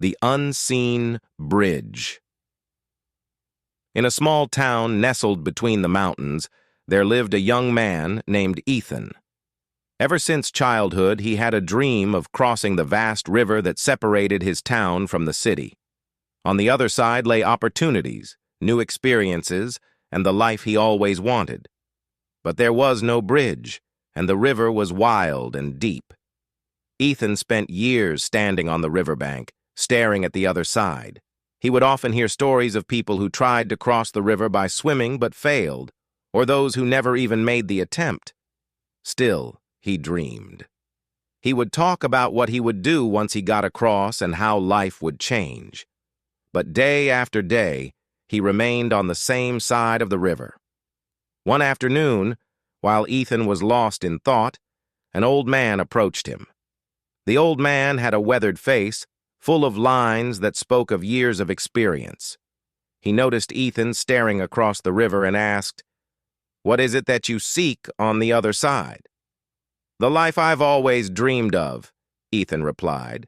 The Unseen Bridge. In a small town nestled between the mountains, there lived a young man named Ethan. Ever since childhood, he had a dream of crossing the vast river that separated his town from the city. On the other side lay opportunities, new experiences, and the life he always wanted. But there was no bridge, and the river was wild and deep. Ethan spent years standing on the riverbank, staring at the other side. He would often hear stories of people who tried to cross the river by swimming but failed, or those who never even made the attempt. Still, he dreamed. He would talk about what he would do once he got across and how life would change. But day after day, he remained on the same side of the river. One afternoon, while Ethan was lost in thought, an old man approached him. The old man had a weathered face, full of lines that spoke of years of experience. He noticed Ethan staring across the river and asked, "What is it that you seek on the other side?" "The life I've always dreamed of," Ethan replied.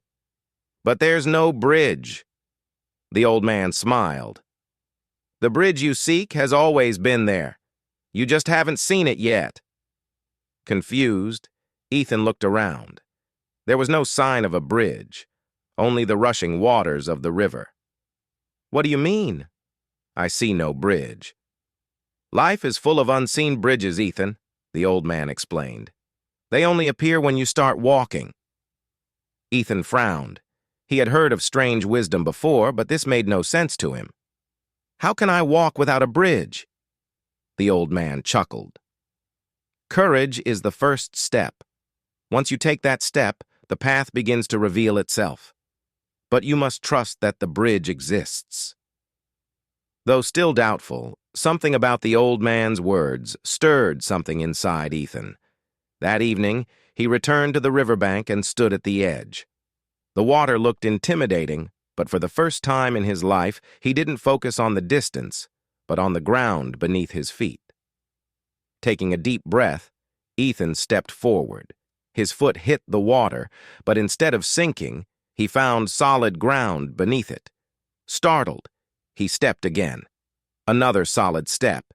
"But there's no bridge." The old man smiled. "The bridge you seek has always been there. You just haven't seen it yet." Confused, Ethan looked around. There was no sign of a bridge, only the rushing waters of the river. "What do you mean?" "I see no bridge." "Life is full of unseen bridges, Ethan," the old man explained. "They only appear when you start walking." Ethan frowned. He had heard of strange wisdom before, but this made no sense to him. "How can I walk without a bridge?" The old man chuckled. "Courage is the first step. Once you take that step, the path begins to reveal itself. But you must trust that the bridge exists." Though still doubtful, something about the old man's words stirred something inside Ethan. That evening, he returned to the riverbank and stood at the edge. The water looked intimidating, but for the first time in his life, he didn't focus on the distance, but on the ground beneath his feet. Taking a deep breath, Ethan stepped forward. His foot hit the water, but instead of sinking, he found solid ground beneath it. Startled, he stepped again. Another solid step.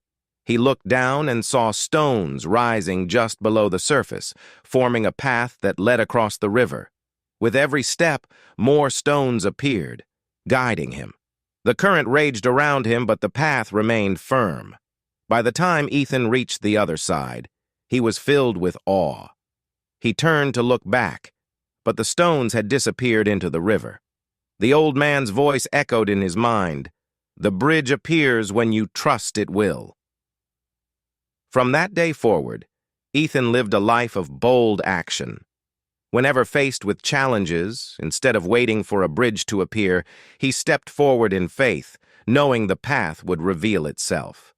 He looked down and saw stones rising just below the surface, forming a path that led across the river. With every step, more stones appeared, guiding him. The current raged around him, but the path remained firm. By the time Ethan reached the other side, he was filled with awe. He turned to look back, but the stones had disappeared into the river. The old man's voice echoed in his mind, "The bridge appears when you trust it will." From that day forward, Ethan lived a life of bold action. Whenever faced with challenges, instead of waiting for a bridge to appear, he stepped forward in faith, knowing the path would reveal itself.